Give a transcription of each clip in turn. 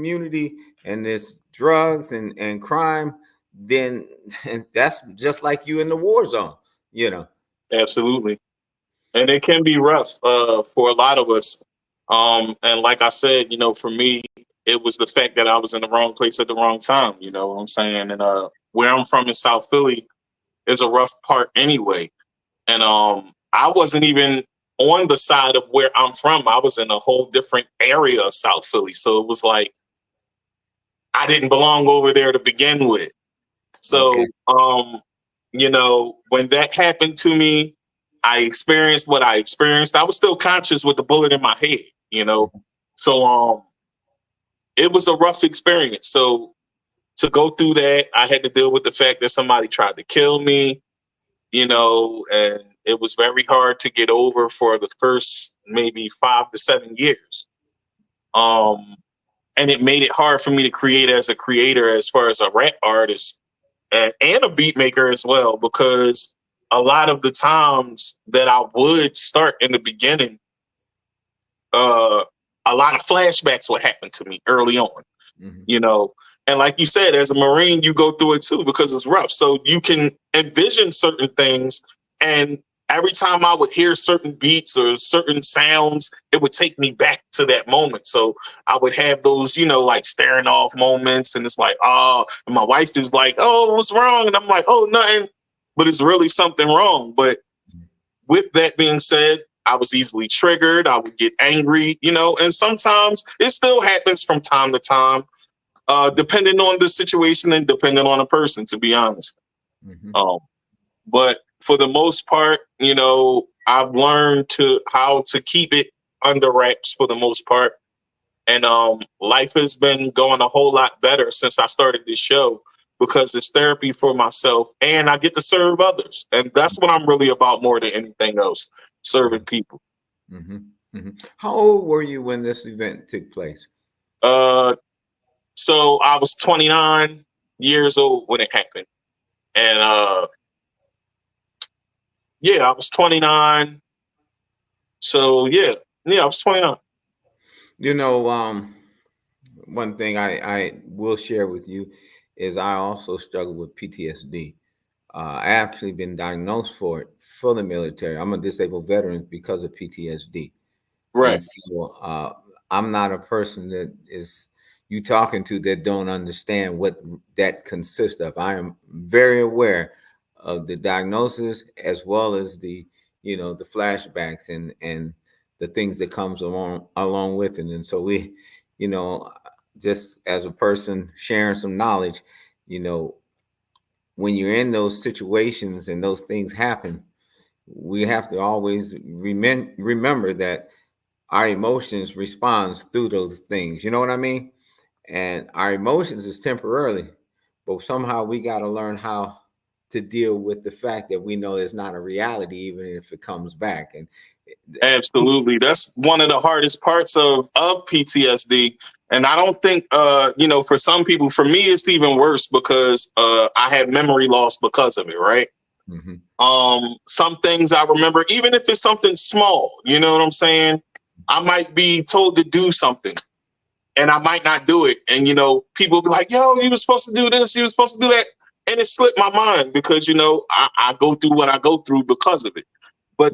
community and it's drugs and crime, then that's just like you in the war zone, you know. Absolutely. And it can be rough for a lot of us. And like I said, for me, it was the fact that I was in the wrong place at the wrong time. You know what I'm saying? And where I'm from in South Philly is a rough part anyway. And I wasn't even on the side of where I'm from. I was in a whole different area of South Philly. So it was like I didn't belong over there to begin with. Okay. So, when that happened to me, I experienced what I experienced. I was still conscious with the bullet in my head. So, it was a rough experience. So to go through that, I had to deal with the fact that somebody tried to kill me, and it was very hard to get over for the first maybe 5 to 7 years. And it made it hard for me to create as a creator, as far as a rap artist and a beat maker as well, because a lot of the times that I would start in the beginning, a lot of flashbacks would happen to me early on, you know. And like you said, as a Marine, you go through it too because it's rough. So you can envision certain things. And every time I would hear certain beats or certain sounds, it would take me back to that moment. So I would have those, like staring off moments. And it's like, oh, and my wife is like, oh, what's wrong? And I'm like, oh, nothing. But it's really something wrong. But with that being said, I was easily triggered. I would get angry, and sometimes it still happens from time to time. Depending on the situation and depending on the person, to be honest. But for the most part, I've learned how to keep it under wraps for the most part. And life has been going a whole lot better since I started this show because it's therapy for myself and I get to serve others. And that's what I'm really about more than anything else, serving people. How old were you when this event took place? So I was 29 years old when it happened. And I was 29. So I was 29. One thing I will share with you is I also struggle with PTSD. I actually been diagnosed for it for the military. I'm a disabled veteran because of PTSD. Right. And so I'm not a person that is you talking to that don't understand what that consists of. I am very aware of the diagnosis as well as the the flashbacks and the things that comes along with it. And so we, just as a person sharing some knowledge, when you're in those situations and those things happen, we have to always remember that our emotions responds through those things. You know what I mean? And our emotions is temporarily, but somehow we got to learn how to deal with the fact that we know it's not a reality, even if it comes back. And absolutely, that's one of the hardest parts of PTSD. And I don't think, for some people, for me, it's even worse because I had memory loss because of it. Right. Some things I remember, even if it's something small, you know what I'm saying? I might be told to do something and I might not do it. And, people be like, yo, you were supposed to do this. You were supposed to do that. And it slipped my mind because, I go through what I go through because of it. But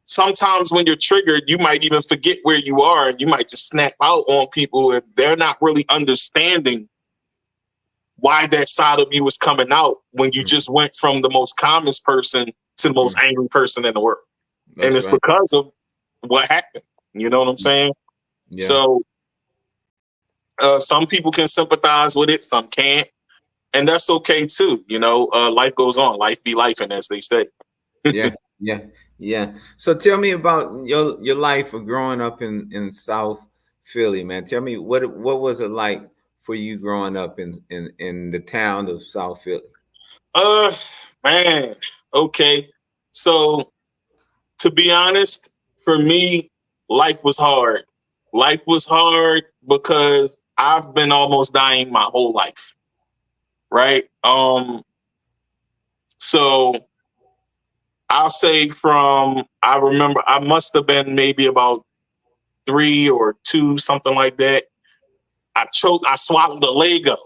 sometimes when you're triggered, you might even forget where you are and you might just snap out on people and they're not really understanding why that side of you is coming out when you just went from the most calmest person to the most angry person in the world. And it's because of what happened. You know what I'm saying? Yeah. So some people can sympathize with it, some can't. And that's okay too. Life goes on. Life be lifing, as they say. Yeah. So tell me about your life of growing up in South Philly, man. Tell me what was it like for you growing up in the town of South Philly? Man. Okay. So to be honest, for me, life was hard. Life was hard because I've been almost dying my whole life. Right. So I'll say I remember I must have been maybe about 3 or 2, something like that. I swallowed a Lego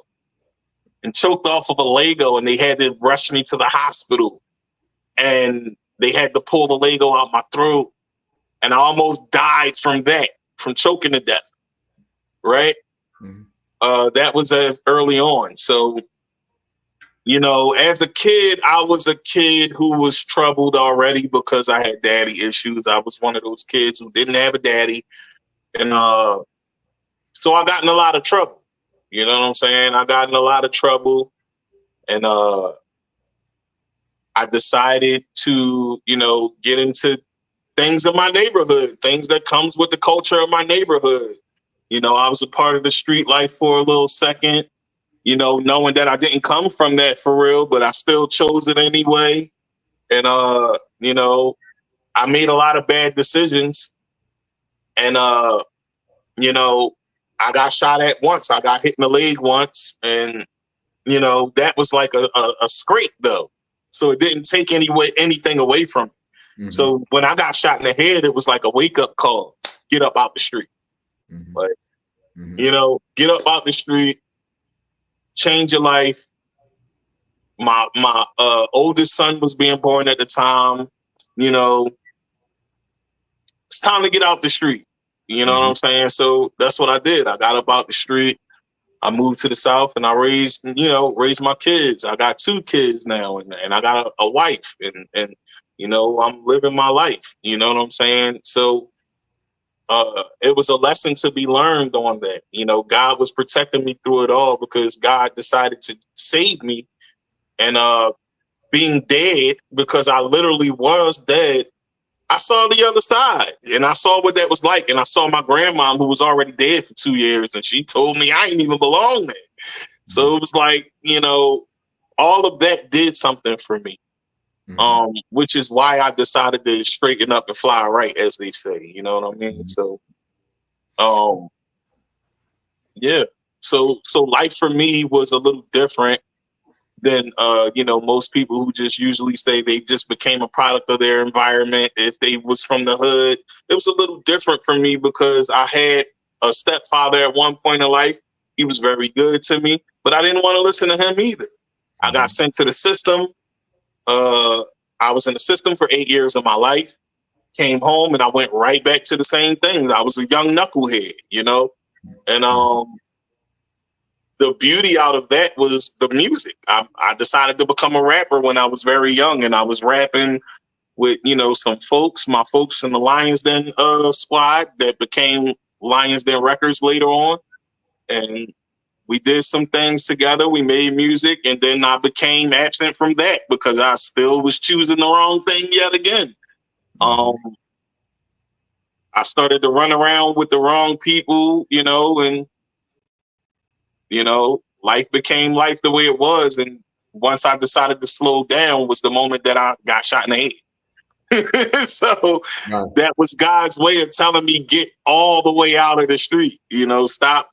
and choked off of a Lego, and they had to rush me to the hospital, and they had to pull the Lego out my throat, and I almost died from choking to death. Right. That was as early on. So, as a kid, I was a kid who was troubled already because I had daddy issues. I was one of those kids who didn't have a daddy. And so I got in a lot of trouble. You know what I'm saying? I got in a lot of trouble. And I decided to, get into things in my neighborhood, things that comes with the culture of my neighborhood. I was a part of the street life for a little second, knowing that I didn't come from that for real, but I still chose it anyway. And, I made a lot of bad decisions. And, I got shot at once. I got hit in the leg once. And, that was like a scrape, though. So it didn't take anything away from me. So when I got shot in the head, it was like a wake-up call. Get up out the street. Like, get up out the street, change your life. My oldest son was being born at the time. It's time to get out the street. You know what I'm saying? So that's what I did. I got up out the street. I moved to the South, and I raised my kids. I got 2 kids now, and I got a wife, and I'm living my life. You know what I'm saying? So it was a lesson to be learned on that. God was protecting me through it all because God decided to save me. And being dead, because I literally was dead, I saw the other side, and I saw what that was like. And I saw my grandma, who was already dead for 2 years, and she told me I didn't even belong there. So it was like, all of that did something for me. Which is why I decided to straighten up and fly right, as they say. You know what I mean? So, yeah. So life for me was a little different than most people who just usually say they just became a product of their environment. If they was from the hood, it was a little different for me because I had a stepfather at one point in life. He was very good to me, but I didn't want to listen to him either. I got sent to the system. I was in the system for 8 years of my life, came home, and I went right back to the same things. I was a young knucklehead, and the beauty out of that was the music. I decided to become a rapper when I was very young, and I was rapping with, some folks, my folks in the Lions Den squad that became Lions Den Records later on. And we did some things together. We made music, and then I became absent from that because I still was choosing the wrong thing yet again. I started to run around with the wrong people, and, life became life the way it was. And once I decided to slow down was the moment that I got shot in the head. So that was God's way of telling me, get all the way out of the street, stop,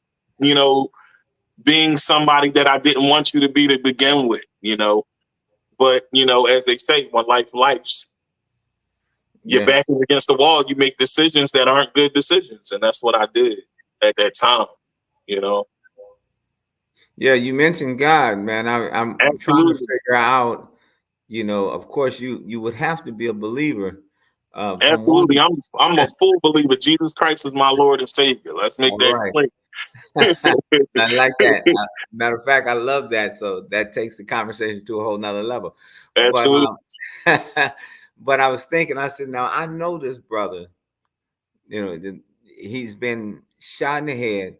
being somebody that I didn't want you to be to begin with, But, as they say, when life's, your back is against the wall, you make decisions that aren't good decisions. And that's what I did at that time, Yeah, you mentioned God, man. I'm trying to figure out, of course, you would have to be a believer. Absolutely. I'm a full believer. Jesus Christ is my Lord and Savior. Let's make that clear. I like that. Matter of fact, I love that. So that takes the conversation to a whole nother level. Absolutely. But I was thinking, I said, now I know this brother, he's been shot in the head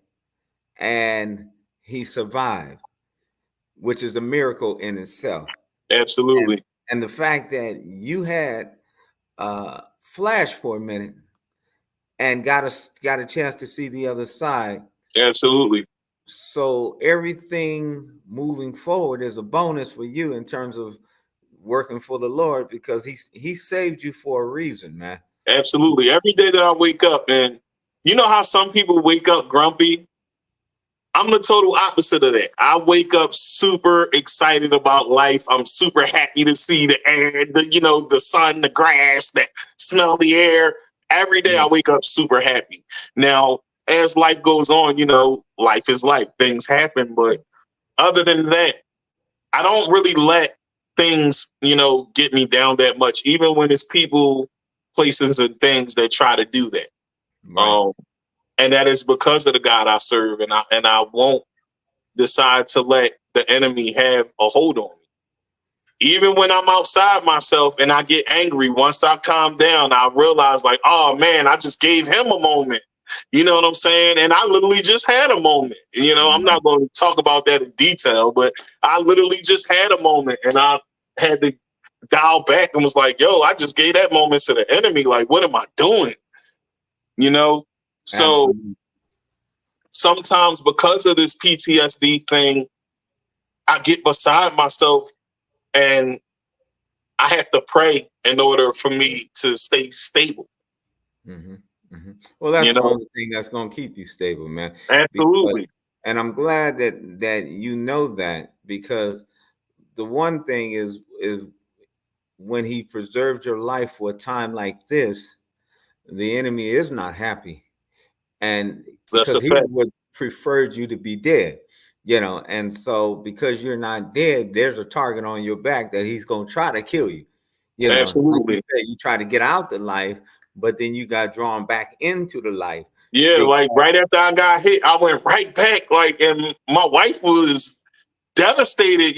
and he survived, which is a miracle in itself. Absolutely. And the fact that you had flash for a minute and got a chance to see the other side. Absolutely. So everything moving forward is a bonus for you in terms of working for the Lord, because he saved you for a reason, man. Absolutely. Every day that I wake up, and you know how some people wake up grumpy? I'm the total opposite of that. I wake up super excited about life. I'm super happy to see the air, the sun, the grass, that smell the air. Every day I wake up super happy. Now, as life goes on, life is life. Things happen. But other than that, I don't really let things, get me down that much, even when it's people, places, and things that try to do that. Right. And that is because of the God I serve, and I won't decide to let the enemy have a hold on me. Even when I'm outside myself and I get angry, once I calm down, I realize like, oh man, I just gave him a moment. You know what I'm saying? And I literally just had a moment. I'm not going to talk about that in detail, but I literally just had a moment, and I had to dial back and was like, yo, I just gave that moment to the enemy. Like, what am I doing? So Absolutely. sometimes because of this PTSD thing, I get beside myself, and I have to pray in order for me to stay stable. Mm-hmm. Mm-hmm. Well, that's the only thing that's going to keep you stable, man. Absolutely. And I'm glad that you know that, because the one thing is when he preserved your life for a time like this, the enemy is not happy, and That's because a he fact. would preferred you to be dead, and so because you're not dead, there's a target on your back that he's going to try to kill you. Like you Absolutely. said, you try to get out the life, but then you got drawn back into the life. Yeah, like right after I got hit, I went right back. Like, and my wife was devastated.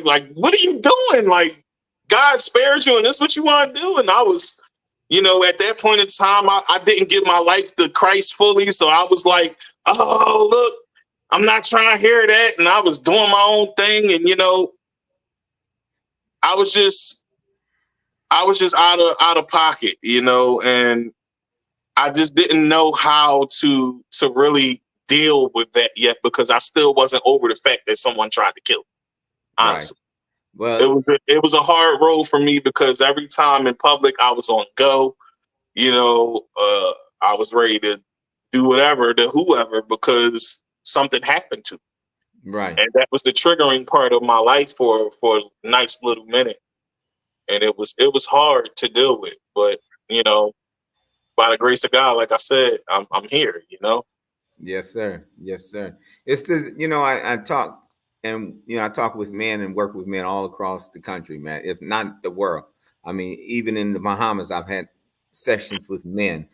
Like what are you doing? Like, God spared you, and this is what you want to do. And I was, at that point in time, I didn't give my life to Christ fully, so I was like, oh look, I'm not trying to hear that, and I was doing my own thing, and I was just out of pocket, and I just didn't know how to really deal with that yet, because I still wasn't over the fact that someone tried to kill me. Right. Honestly, Well, it was a hard road for me, because every time in public I was on go. I was ready to do whatever to whoever, because something happened to me, right. and that was the triggering part of my life for a nice little minute, and it was hard to deal with, but by the grace of God, like I said, I'm here. Yes, sir. Yes, sir. It's the I talk, and I talk with men and work with men all across the country, man. If not the world, I mean, even in the Bahamas, I've had sessions with men,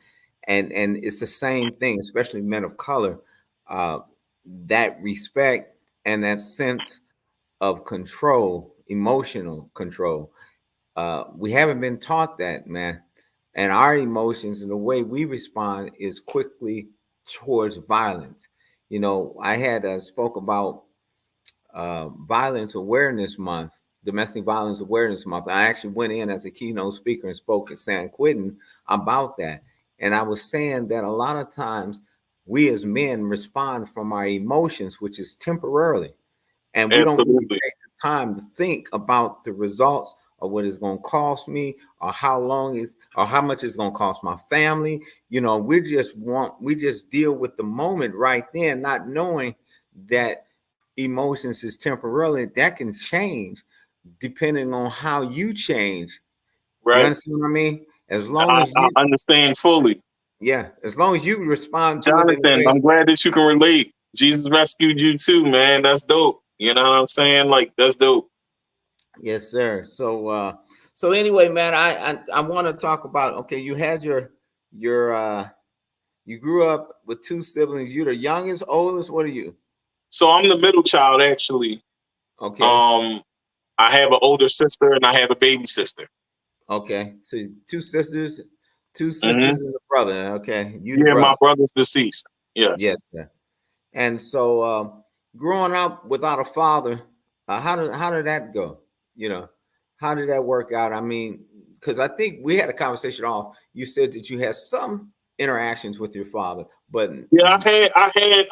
and it's the same thing, especially men of color. Uh, that respect and that sense of control, emotional control. We haven't been taught that, man. And our emotions and the way we respond is quickly towards violence. I had spoke about Violence Awareness Month, Domestic Violence Awareness Month. I actually went in as a keynote speaker and spoke at San Quentin about that. And I was saying that a lot of times we as men respond from our emotions, which is temporarily, and we don't really Absolutely. take the time to think about the results or what it's going to cost me, or how much it's going to cost my family. We just deal with the moment right then, not knowing that emotions is temporarily, that can change depending on how you change. You Right. understand what I mean? As long I, as I you, understand fully. yeah, as long as you respond to it in a Jonathan, way. I'm glad that you can relate. Jesus rescued you too, man. That's dope. You know what I'm saying? Like, that's dope. Yes, sir. So anyway, man, I want to talk about, okay, you had your you grew up with two siblings. You're the youngest, oldest. What are you? So I'm the middle child, actually. Okay. Um, I have an older sister and I have a baby sister. Okay. So two Hmm. sisters and a brother. Okay. You the Yeah, my brother. brother's deceased. Yes. Yes, sir. And so growing up without a father, how did that go? You know, how did that work out? I mean, because I think we had a conversation off. You said that you had some interactions with your father, but Yeah, I had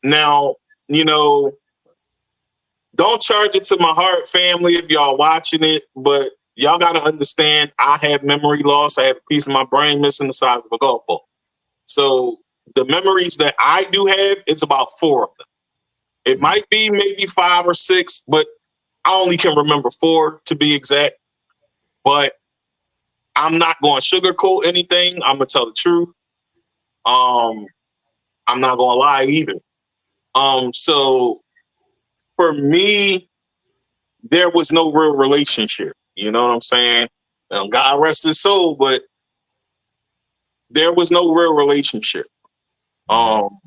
now, you know, don't charge it to my heart, family, if y'all watching it, but y'all gotta understand I have memory loss. I have a piece of my brain missing the size of a golf ball. So the memories that I do have, it's about four of them. It Mhm. might be maybe five or six, but I only can remember four to be exact. But I'm not going to sugarcoat anything. I'm gonna tell the truth. I'm not gonna lie either. So for me, there was no real relationship. You know what I'm saying? God rest his soul, but there was no real relationship. Um,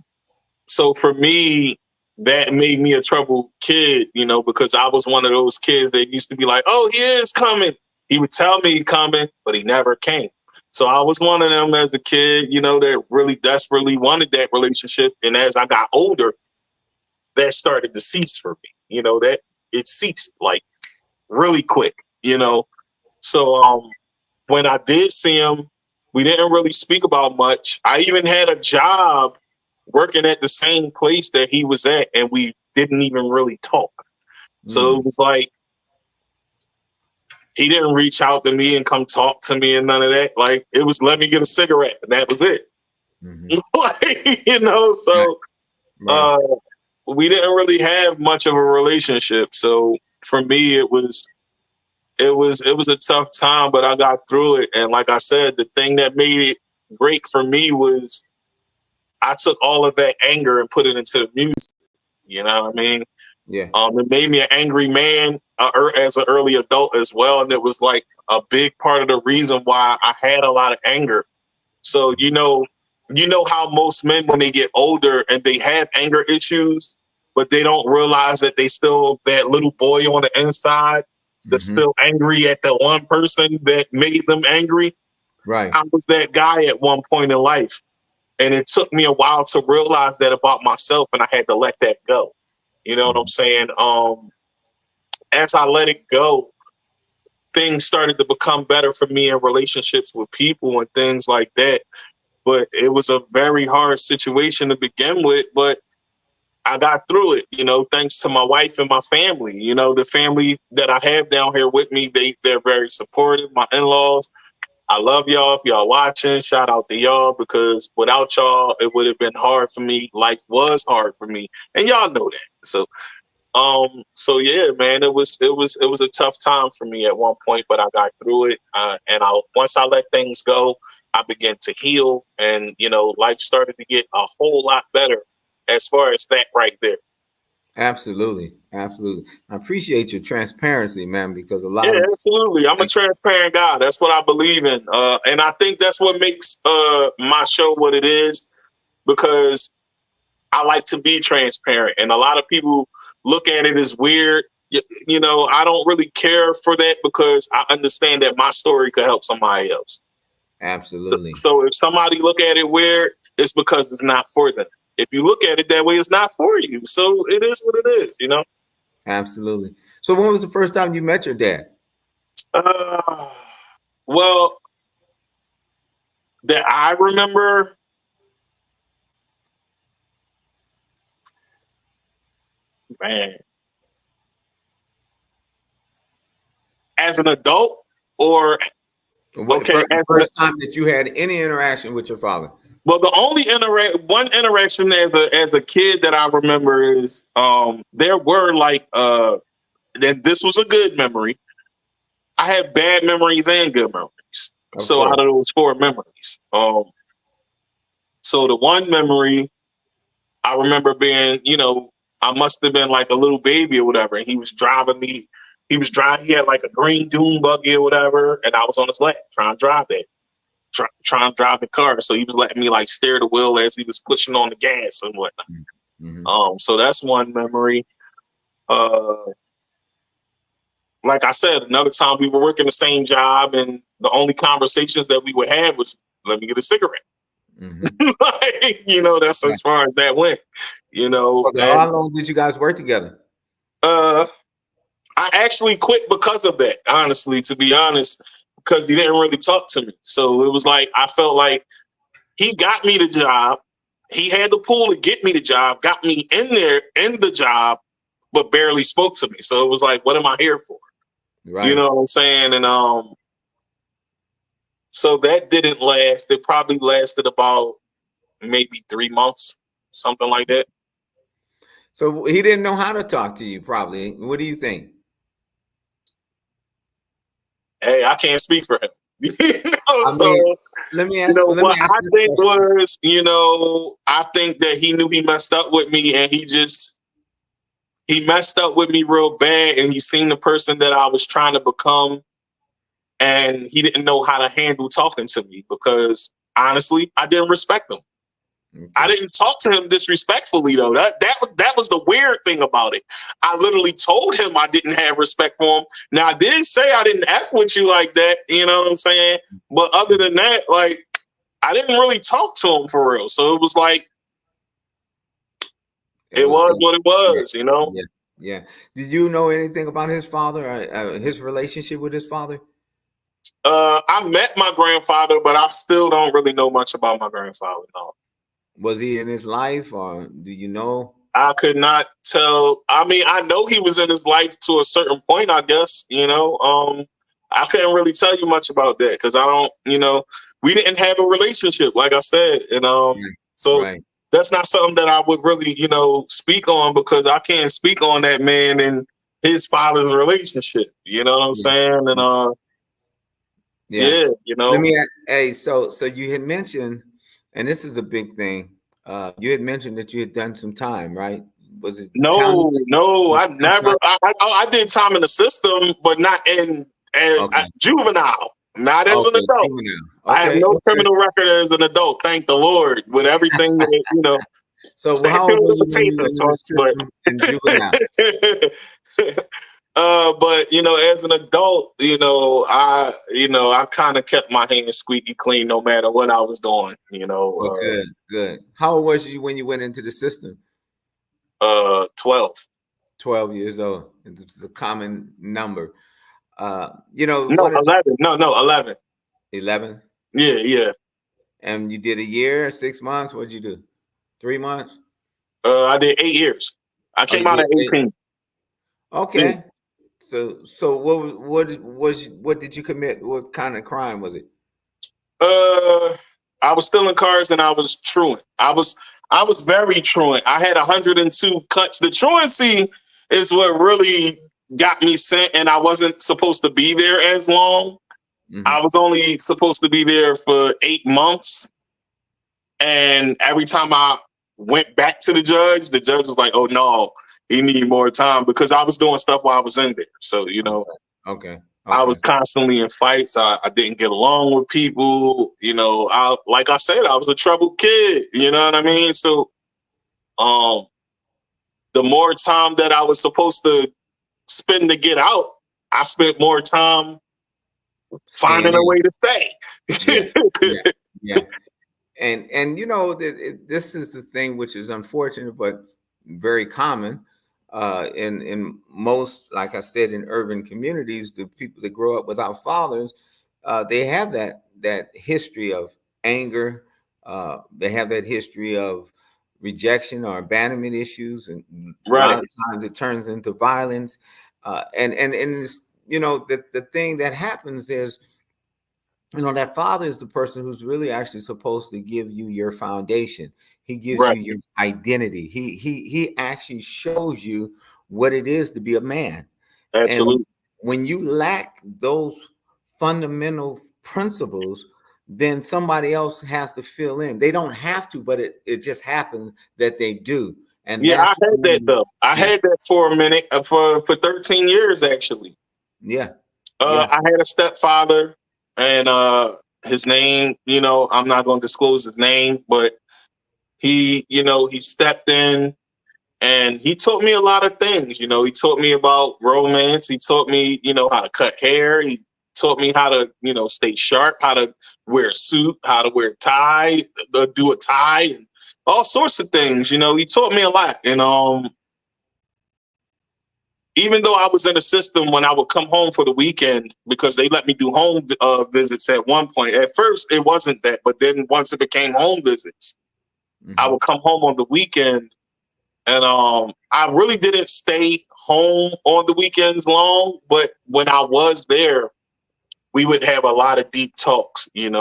so for me, that made me a troubled kid, you know, because I was one of those kids that used to be like, "Oh, he is coming." He would tell me he's coming, but he never came. So I was one of them as a kid, you know, that really desperately wanted that relationship. And as I got older, that started to cease for me. You know, that it ceased like really quick, you know. So when I did see him, we didn't really speak about much. I even had a job working at the same place that he was at, and we didn't even really talk. So it was like he didn't reach out to me and come talk to me and none of that. Like it was let me get a cigarette, and that was it. Like, you know, so Right. we didn't really have much of a relationship. So for me, it was a tough time, but I got through it. And like I said, the thing that made it great for me was I took all of that anger and put it into the music. You know what I mean? Yeah. It made me an angry man as an early adult as well, and it was like a big part of the reason why I had a lot of anger. So you know how most men when they get older and they have anger issues, but they don't realize that they still that little boy on the inside that's still angry at the one person that made them angry. Right. I was that guy at one point in life. And it took me a while to realize that about myself, and I had to let that go. You know what I'm saying? As I let it go, things started to become better for me in relationships with people and things like that. But it was a very hard situation to begin with, but I got through it, you know, thanks to my wife and my family. You know, the family that I have down here with me, they're very supportive. My in-laws, I love y'all. If y'all watching, shout out to y'all, because without y'all, it would have been hard for me. Life was hard for me, and y'all know that. So yeah, man, it was a tough time for me at one point, but I got through it. And once I let things go, I began to heal, and you know, life started to get a whole lot better as far as that right there. Absolutely. Absolutely. I appreciate your transparency, man, because a Yeah, lot of absolutely. I'm a transparent guy. That's what I believe in. And I think that's what makes my show what it is, because I like to be transparent. And a lot of people look at it as weird. You know, I don't really care for that because I understand that my story could help somebody else. So, absolutely. so if somebody look at it weird, it's because it's not for them. If you look at it that way, it's not for you. So it is what it is, you know? Absolutely. So when was the first time you met your dad? Uh, well, that I remember, man, as an adult or What okay, as an first time that you had any interaction with your father? well, the only one interaction as a kid that I remember is there were like then this was a good memory. I have bad memories and good memories. Of So course. out of those four memories, so the one memory I remember being, you know, I must have been like a little baby or whatever, and he was driving me. He was driving. He had like a green dune buggy or whatever, and I was on his lap trying to drive that. Trying to drive the car. So he was letting me like steer the wheel as he was pushing on the gas and whatnot. So that's one memory. Uh, like I said, another time we were working the same job, and the only conversations that we would have was, "Let me get a cigarette." Like, you know, that's Yeah. as far as that went. You know, Well, and how long did you guys work together? uh, I actually quit because of that. Honestly, to be honest, because he didn't really talk to me. So it was like I felt like he got me the job. He had the pull to get me the job, got me in there in the job, but barely spoke to me. So it was like, what am I here for? You Right. know what I'm saying? And so that didn't last. It probably lasted about maybe 3 months, something like that. So he didn't know how to talk to you, probably. What do you think? Hey, I can't speak for him. I So mean, let me what ask I this think question. was, I think that he knew he messed up with me, and he messed up with me real bad, and he seen the person that I was trying to become, and he didn't know how to handle talking to me because honestly, I didn't respect him. I Okay. didn't talk to him disrespectfully though. That was the weird thing about it. I literally told him I didn't have respect for him. Now I did say I didn't F with you like that, you know what I'm saying? But other than that, like I didn't really talk to him for real. So it was like It it was was it, what it yeah, was, you know. yeah, yeah. Did you know anything about his father or his relationship with his father? I met my grandfather, but I still don't really know much about my grandfather. No. Was he in his life, or do you know? I could not tell. I mean, I know he was in his life to a certain point, I guess, I couldn't really tell you much about that because I don't, we didn't have a relationship, like I said. And Right, so right. that's not something that I would really, speak on because I can't speak on that man and his father's relationship. You know what I'm Yeah, saying? And yeah. Yeah. yeah, Let me ask, hey, so you had mentioned, and this is a big thing. You had mentioned that you had done some time, right? Was it county? No, Was I it some never. time? I did time in the system, but not in Okay. juvenile, not as an Okay. adult. Juvenile. I have Okay. no Okay. criminal record as an adult, thank the Lord, with everything that, So how statute old of were you when you were limitations. in the But, system in juvenile? as an adult, I kind of kept my hands squeaky clean no matter what I was doing. Oh, good, good. How old was you when you went into the system? 12. 12 years old. It's a common number. No, What is 11. No, 11. 11? Yeah, yeah. And you did a year, 6 months? What'd you do? 3 months? I did 8 years. I Oh, came you out did at eight. 18. Yeah. Okay. So what did you commit? What kind of crime was it? Uh, I was stealing cars and I was truant. I was very truant. I had 102 cuts. The truancy is what really got me sent, and I wasn't supposed to be there as long. I Hmm. was only supposed to be there for 8 months, and every time I went back to the judge was like, "Oh no, he need more time," because I was doing stuff while I was in there. So Okay. Okay. I Okay. was constantly in fights. I didn't get along with people. Like I said, I was a troubled kid. You know what I mean? So, um, the more time that I was supposed to spend to get out, I spent more time finding Staying a in. way to Yeah. stay. Yeah. Yeah. And this is the thing which is unfortunate but very common in most, like I said, in urban communities. The people that grow up without fathers, they have that history of anger. They have that history of rejection or abandonment issues, and a lot Right. of times it turns into violence. And it's, the thing that happens is, that father is the person who's really actually supposed to give you your foundation. He gives Right. you your identity. He actually shows you what it is to be a man. And Absolutely. when you lack those fundamental principles, then somebody else has to fill in. They don't have to, but it just happens that they do. And Yeah, I that's had that when, though. I yeah, had that for a minute, for 13 years actually. yeah, yeah. I had a stepfather, and his name, I'm not going to disclose his name, but he stepped in and he taught me a lot of things. He taught me about romance. He taught me, how to cut hair. He taught me how to, stay sharp, how to wear a suit, how to wear a tie, do a tie, and all sorts of things. He taught me a lot. And even though I was in the system when I would come home for the weekend, because they let me do home visits at one point. At first, it wasn't that, but then once it became home visits, I Hmm. would come home on the weekend, and I really didn't stay home on the weekends long. But when I was there, we would have a lot of deep talks, and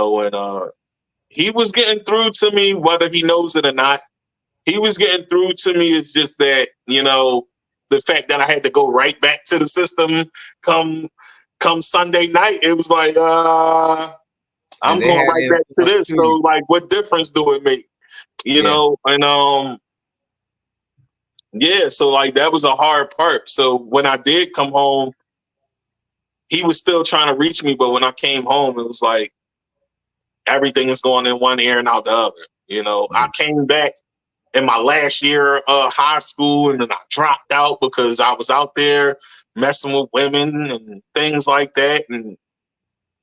he was getting through to me, whether he knows it or not. He was getting through to me. It's just that, the fact that I had to go right back to the system come come Sunday night, it was like, And I'm they going had right the back to influence this. too. So like, what difference do it make? You Yeah. know, and yeah, so like that was a hard part. So when I did come home, he was still trying to reach me, but when I came home, it was like everything is going in one ear and out the other. You know, I came back in my last year of high school, and then I dropped out because I was out there messing with women and things like that. And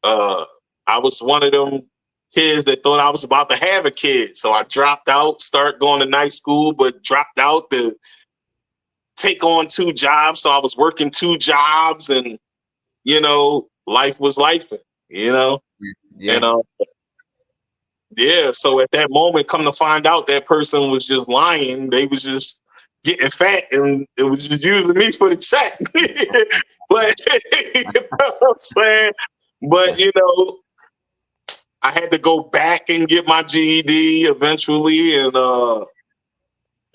I was one of them kids that thought I was about to have a kid. So I dropped out, start going to night school, but dropped out to take on 2 jobs. So I was working 2 jobs, and, you know, life was life, you know? And Yeah. yeah, so at that moment, come to find out that person was just lying. They was just getting fat, and it was just using me for the check. But you know what I'm saying? But you know, I had to go back and get my GED eventually, and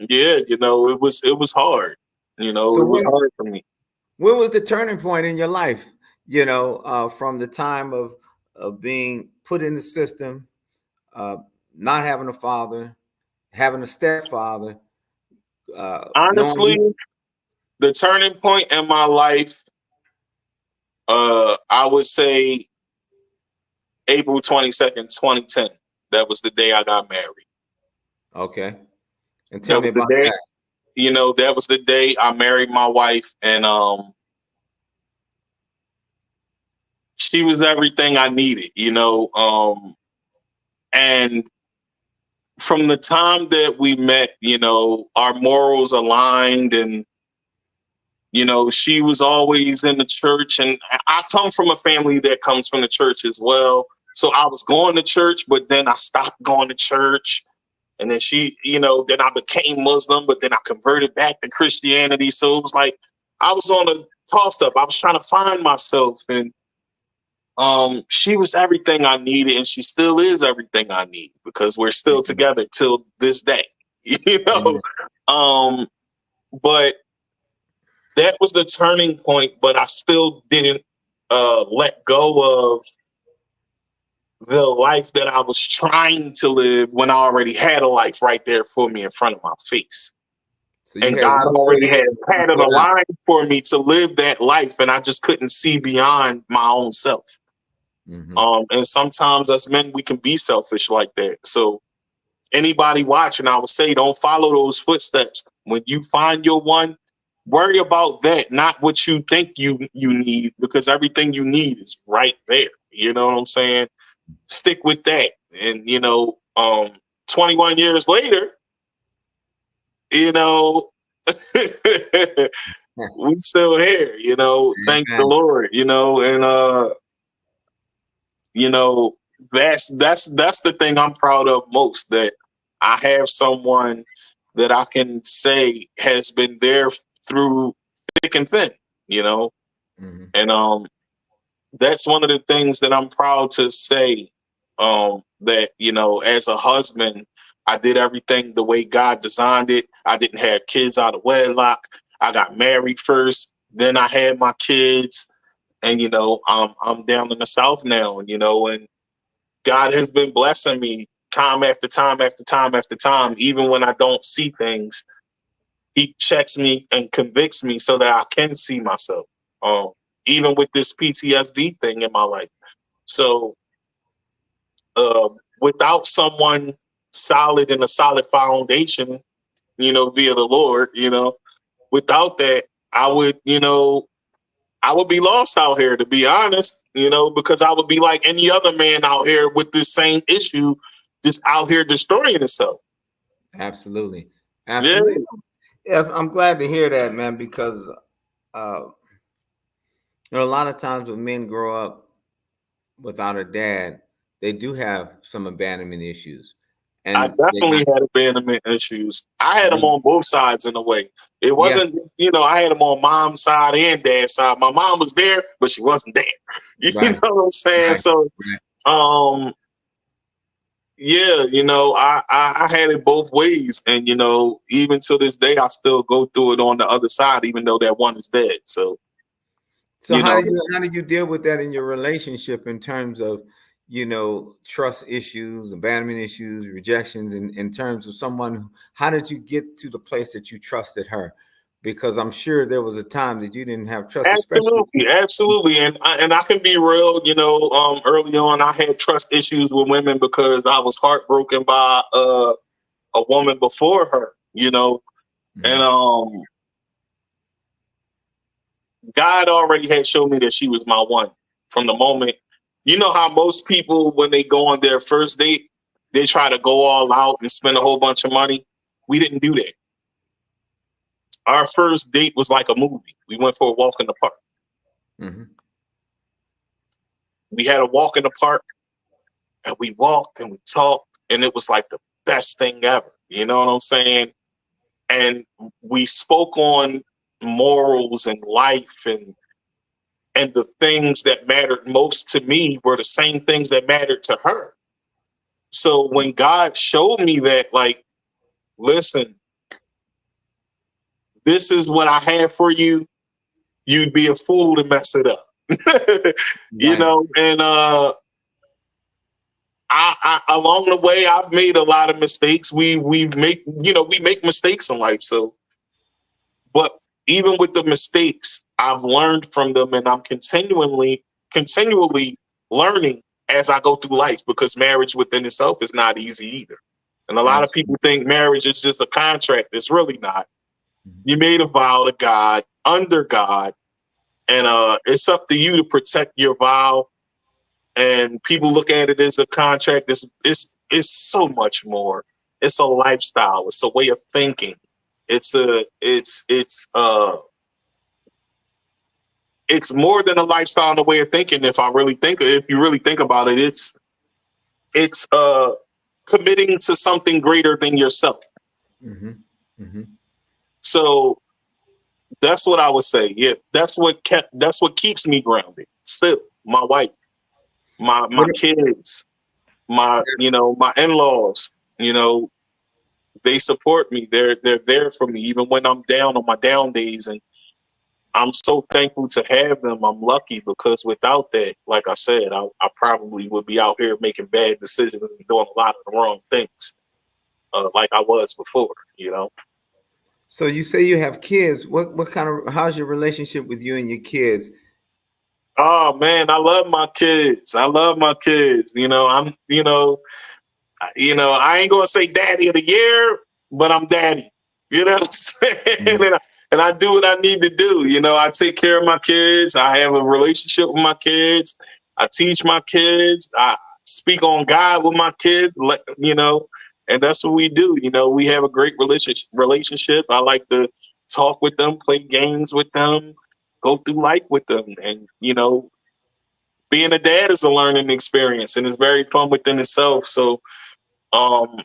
yeah, you know, it was hard. You know, So it was hard for me. when was the turning point in your life? You know, from the time of being put in the system, uh, not having a father, having a stepfather, knowing Honestly, you. the turning point in my life, I would say April 22nd, 2010. That was the day I got married. Okay, and tell That me was the about day, that. you know, that was the day I married my wife, and she was everything I needed, you know. And from the time that we met, you know, our morals aligned, and you know, she was always in the church, and I come from a family that comes from the church as well. So I was going to church, but then I stopped going to church. And then she, you know, then I became Muslim, but then I converted back to Christianity. So it was like I was on a toss up. I was trying to find myself, and she was everything I needed, and she still is everything I need because we're still together till this day. You know, um, but that was the turning point. But I still didn't let go of the life that I was trying to live when I already had a life right there for me in front of my face. So you And had God one foot already in had and one padded a foot out. line for me to live that life, and I just couldn't see beyond my own self. And sometimes as men, we can be selfish like that. So anybody watching, I would say, don't follow those footsteps. When you find your one, worry about that, not what you think you need, because everything you need is right there. You know what I'm saying? Stick with that. And you know, 21 years later, you know, we still here, you know, thank the Amen. Lord, you know, and you know, that's the thing I'm proud of most, that I have someone that I can say has been there through thick and thin, you know. And that's one of the things that I'm proud to say, that, you know, as a husband, I did everything the way God designed it. I didn't have kids out of wedlock. I got married first, then I had my kids, and you know, I'm down in the South now, you know, and God has been blessing me time after time after time after time. Even when I don't see things, He checks me and convicts me so that I can see myself. Um, Even with this PTSD thing in my life. So uh, without someone solid and a solid foundation, you know, via the Lord, you know, without that, I would, you know, I would be lost out here, to be honest, you know, because I would be like any other man out here with this same issue, just out here destroying himself. Absolutely. Yeah, Absolutely. Yes, I'm glad to hear that, man, because uh, you know, a lot of times when men grow up without a dad, they do have some abandonment issues, I and they definitely got. had abandonment issues. I had them Mhm. on both sides in a way. It Yeah, wasn't, you know, I had them on mom's side and dad's side. My mom was there, but she wasn't there. You know right, what I'm saying? right, So, right. um, yeah, you know, I had it both ways, and you know, even to this day, I still go through it on the other side, even though that one is dead. So So You know, how do you deal with that in your relationship in terms of, trust issues, abandonment issues, rejections, in terms of someone? How did you get to the place that you trusted her? Because I'm sure there was a time that you didn't have trust, especially. absolutely, absolutely, and I can be real. Early on, I had trust issues with women because I was heartbroken by a woman before her. And Mhm. God already had shown me that she was my one from the moment. You know how most people, when they go on their first date, they try to go all out and spend a whole bunch of money. We didn't do that. Our first date was like a movie. We went for a walk in the park. Mhm. We had a walk in the park, and we walked and we talked, and it was like the best thing ever. You know what I'm saying? And we spoke on morals and life, and the things that mattered most to me were the same things that mattered to her. So when God showed me that, like, listen, this is what I have for you, you'd be a fool to mess it up. Right. And I along the way I've made a lot of mistakes. We make mistakes in life. So, but even with the mistakes, I've learned from them, and I'm continually learning as I go through life, because marriage within itself is not easy either. And a lot of people Absolutely. think marriage is just a contract. It's really not. Mhm. You made a vow to God, under God, and it's up to you to protect your vow. And people look at it as a contract. It's so much more. It's a lifestyle. It's a way of thinking. It's more than a lifestyle and a way of thinking. If you really think about it, it's committing to something greater than yourself. Mhm. Mhm. So that's what I would say. Yeah, that's what keeps me grounded. Still, my wife, my What? kids, my in-laws, you know, they support me. They're there for me even when I'm down on my down days, and I'm so thankful to have them. I'm lucky, because without that, like I said, I probably would be out here making bad decisions and doing a lot of the wrong things, like I was before. So you say you have kids. What kind of how's your relationship with you and your kids? Oh man, I love my kids. I love my kids. I ain't gonna say daddy of the year, but I'm daddy. You know what I'm saying? Mhm. And I do what I need to do. I take care of my kids. I have a relationship with my kids. I teach my kids. I speak on God with my kids. And that's what we do. We have a great relationship. I like to talk with them, play games with them, go through life with them. And being a dad is a learning experience, and it's very fun within itself. So um,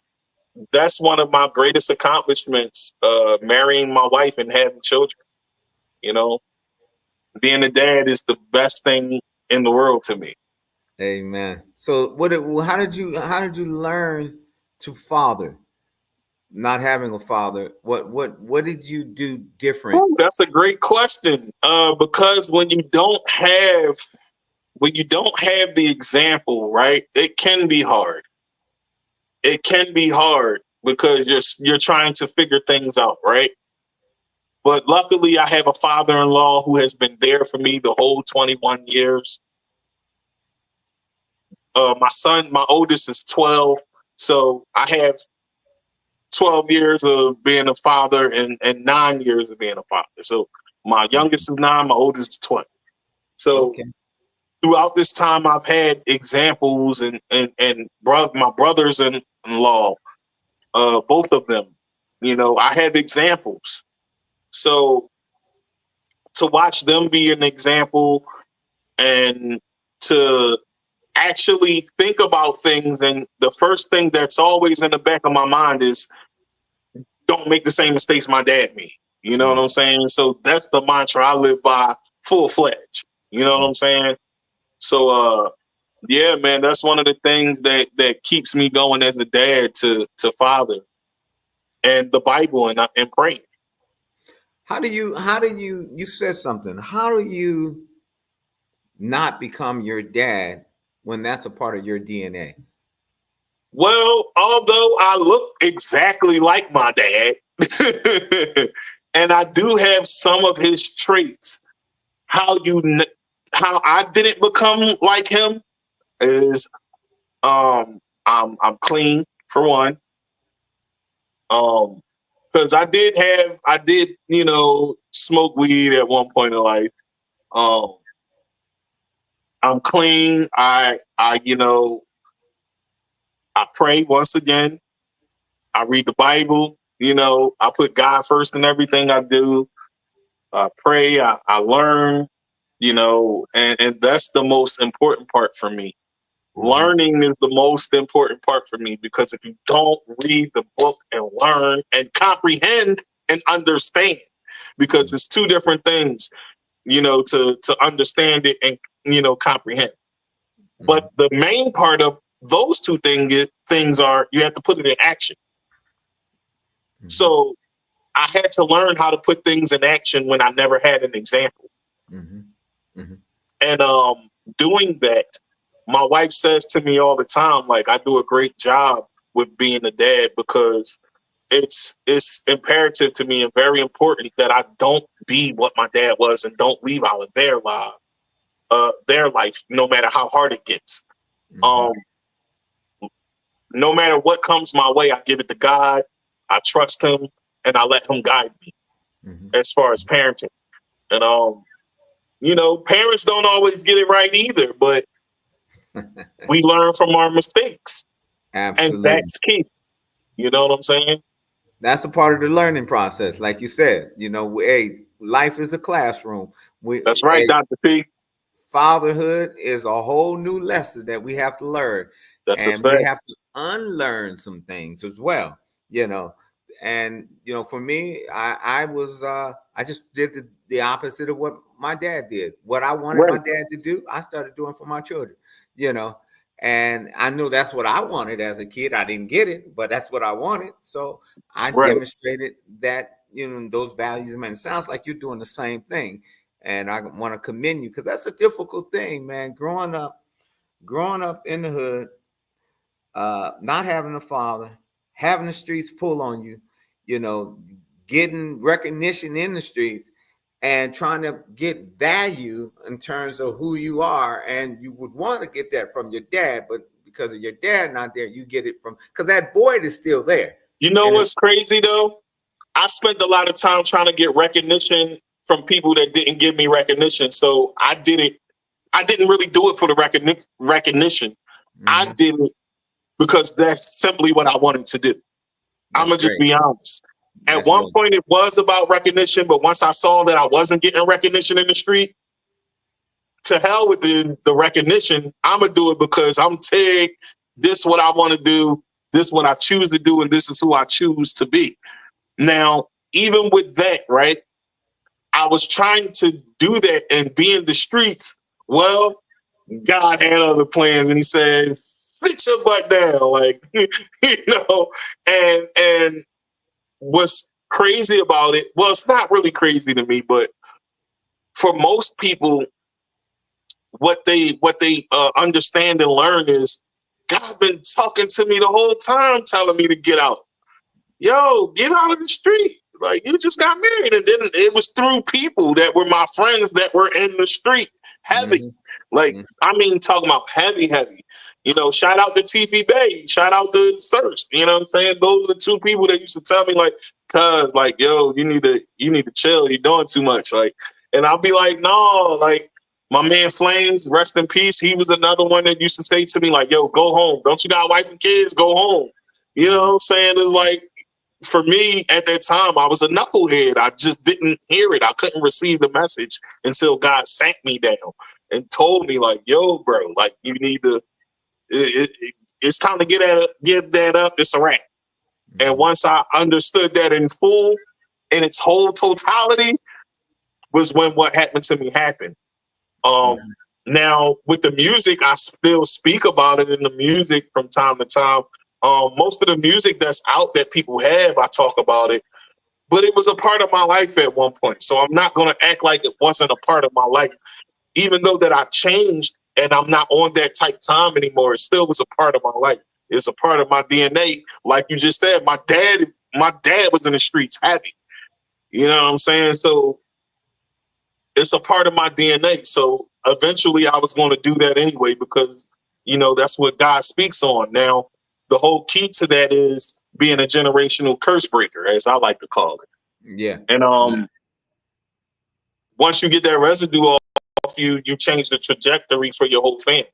that's one of my greatest accomplishments, marrying my wife and having children. You know, being a dad is the best thing in the world to me. Amen. So how did you learn to father? Not having a father, what did you do different? Ooh, that's a great question. Because when you don't have the example, right, it can be hard. It can be hard because you're trying to figure things out, right? But luckily, I have a father-in-law who has been there for me the whole 21 years. My son, my oldest, is 12, so I have 12 years of being a father, and 9 years of being a father. So my youngest is 9, my oldest is 20. So Okay. throughout this time, I've had examples, and my brothers-in-law, both of them. I have examples. So to watch them be an example, and to actually think about things, and the first thing that's always in the back of my mind is, don't make the same mistakes my dad made. You know what Mm, I'm saying? So that's the mantra I live by, full fledged. You know what mm. I'm saying? So yeah, man, that's one of the things that keeps me going as a dad to father, and the Bible, and praying. How do you you said something. How do you not become your dad when that's a part of your DNA? Well, although I look exactly like my dad, and I do have some of his traits, how how I didn't become like him is I'm clean for one. Because I did smoke weed at one point in life. Um, I'm clean. I pray once again. I read the Bible. I put God first in everything I do. I pray. I learn. And that's the most important part for me. Mm-hmm. Learning is the most important part for me, because if you don't read the book and learn and comprehend and understand, because it's two different things, to understand it and comprehend. Mm-hmm. But the main part of those two things are you have to put it in action. Mm-hmm. So I had to learn how to put things in action when I never had an example. Mm-hmm. Mm-hmm. And doing that, my wife says to me all the time, like, I do a great job with being a dad, because it's imperative to me and very important that I don't be what my dad was and don't leave out of their life, no matter how hard it gets. Mm-hmm. Um, no matter what comes my way, I give it to God. I trust Him, and I let Him guide me Mm-hmm. as far as parenting. And parents don't always get it right either, but we learn from our mistakes, and Absolutely. that's key. You know what I'm saying? That's a part of the learning process. Like you said, hey, life is a classroom. That's right, Hey, Dr. P. fatherhood is a whole new lesson that we have to learn, That's a and we fact. have to unlearn some things as well. you know and for me, I just did the opposite of what my dad did. What I wanted my Right, dad to do, I started doing for my children. you know and I knew that's what I wanted as a kid. I didn't get it, but that's what I wanted, so I right. demonstrated that, those values. Man, it sounds like you're doing the same thing, and I want to commend you, because that's a difficult thing, man. Growing up in the hood, not having a father, having the streets pull on you, you know, getting recognition in the streets, and trying to get value in terms of who you are. And you would want to get that from your dad, but because of your dad not there, you get it from, because that void is still there. You know And it, what's crazy though? I spent a lot of time trying to get recognition from people that didn't give me recognition. So I did it. I didn't really do it for the recognition. I mhm, did it because that's simply what I wanted to do. I'm that's gonna just great. be honest. At That's one really point, it was about recognition, but once I saw that I wasn't getting recognition in the street, to hell with the recognition. I'm gonna do it because I'm Tig. This is what I want to do. This is what I choose to do, and this is who I choose to be. Now, even with that, right? I was trying to do that and be in the streets. Well, God had other plans, and He says, "Sit your butt down," like And what's crazy about it? Well, it's not really crazy to me, but for most people, what they understand and learn is God been talking to me the whole time, telling me to get out. Yo, get out of the street. Like, you just got married. And then it was through people that were my friends that were in the street heavy. hmm Like, I mean, talking about heavy, heavy. Shout out to TP Bay. Shout out to Sirs. You know what I'm saying? Those are two people that used to tell me, like, cuz, like, yo, you need to chill. You're doing too much. Like, and I'll be like, no, like, my man Flames, rest in peace. He was another one that used to say to me, like, yo, go home. Don't you got a wife and kids? Go home. You know what I'm saying? It's like, for me at that time, I was a knucklehead. I just didn't hear it. I couldn't receive the message until God sat me down and told me, like, yo, bro, like, you need to, it's time to give that up. It's a wrap. And hmm once I understood that in full, in its whole totality, was when what happened to me happened. Um, hmm Now with the music, I still speak about it in the music from time to time. Most of the music that's out that people have, I talk about it, but it was a part of my life at one point. So I'm not going to act like it wasn't a part of my life, even though that I changed and I'm not on that type time anymore, it still was a part of my life. It's a part of my DNA. Like you just said, my dad was in the streets heavy. You know what I'm saying? So it's a part of my DNA. So eventually I was going to do that anyway, because, that's what God speaks on. Now, the whole key to that is being a generational curse breaker, as I like to call it. Yeah. And once you get that residue off you, you change the trajectory for your whole family.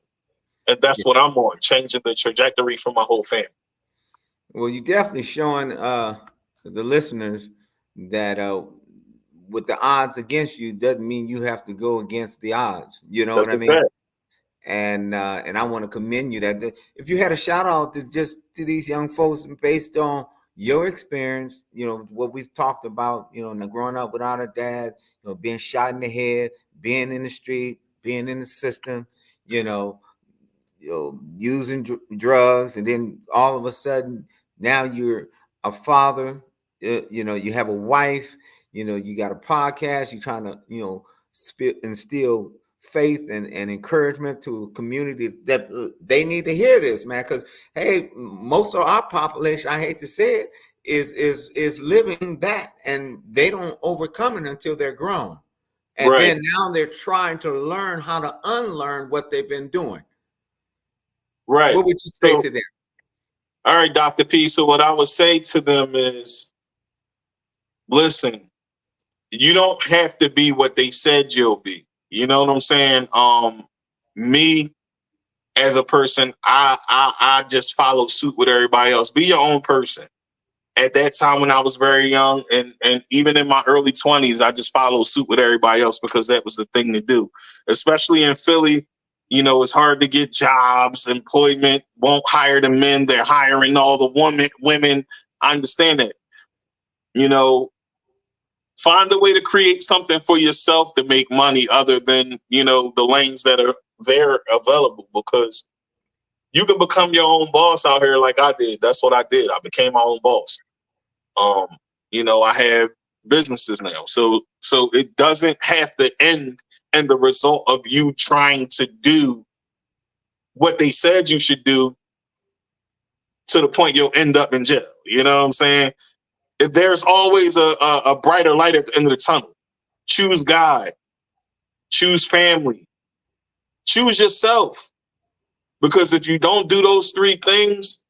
And that's what I'm on, changing the trajectory for my whole family. Well, you're definitely showing the listeners that with the odds against you doesn't mean you have to go against the odds. You know That's what I mean? fact. And I want to commend you that if you had a shout out to these young folks based on your experience, what we've talked about, growing up without a dad, being shot in the head, being in the street, being in the system, using drugs, and then all of a sudden now you're a father. You have a wife. You got a podcast. You're trying to instill faith and encouragement to a community that they need to hear this, man. Because hey, most of our population, I hate to say it, is living that, and they don't overcome it until they're grown. And right. Then now they're trying to learn how to unlearn what they've been doing. Right. What would you say to them? All right, Dr. P. So what I would say to them is, listen, you don't have to be what they said you'll be. You know what I'm saying? Me as a person, I just follow suit with everybody else. Be your own person. At that time when I was very young, and even in my early 20s, I just followed suit with everybody else because that was the thing to do. Especially in Philly, it's hard to get jobs. Employment won't hire the men. They're hiring all the women. I understand that. Find a way to create something for yourself to make money other than, the lanes that are there available, because you can become your own boss out here like I did. That's what I did. I became my own boss. I have businesses now. So it doesn't have to end in the result of you trying to do what they said you should do to the point you'll end up in jail. You know what I'm saying? There's always a brighter light at the end of the tunnel. Choose God. Choose family. Choose yourself. Because if you don't do those three things,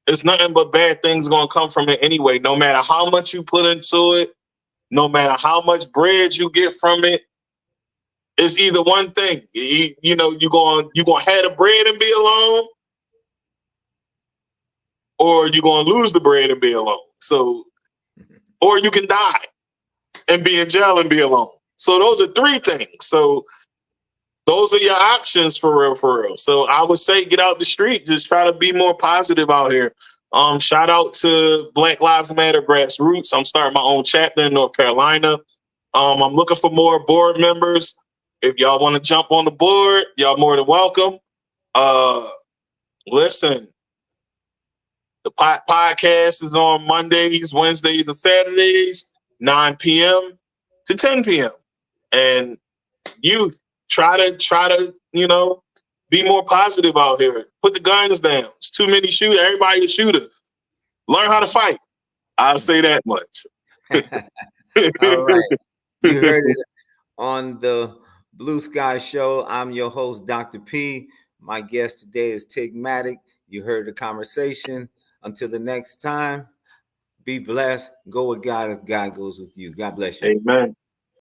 it's nothing but bad things going to come from it anyway. No matter how much you put into it, no matter how much bread you get from it, it's either one thing. You're going to have the bread and be alone, or you're going to lose the bread and be alone. So, or you can die and be in jail and be alone. So those are three things. So those are your options for real. So I would say get out the street. Just try to be more positive out here. Shout out to Black Lives Matter Grassroots. I'm starting my own chapter in North Carolina. I'm looking for more board members. If y'all want to jump on the board, y'all more than welcome. Listen, the podcast is on Mondays, Wednesdays, and Saturdays, 9 p.m. to 10 p.m. And youth, try to, be more positive out here. Put the guns down. It's too many shooters. Everybody a shooter. Learn how to fight. I'll say that much. All right. You heard it on the Blue Sky Show. I'm your host, Dr. P. My guest today is Tigmatic. You heard the conversation. Until the next time, be blessed. Go with God as God goes with you. God bless you. Amen.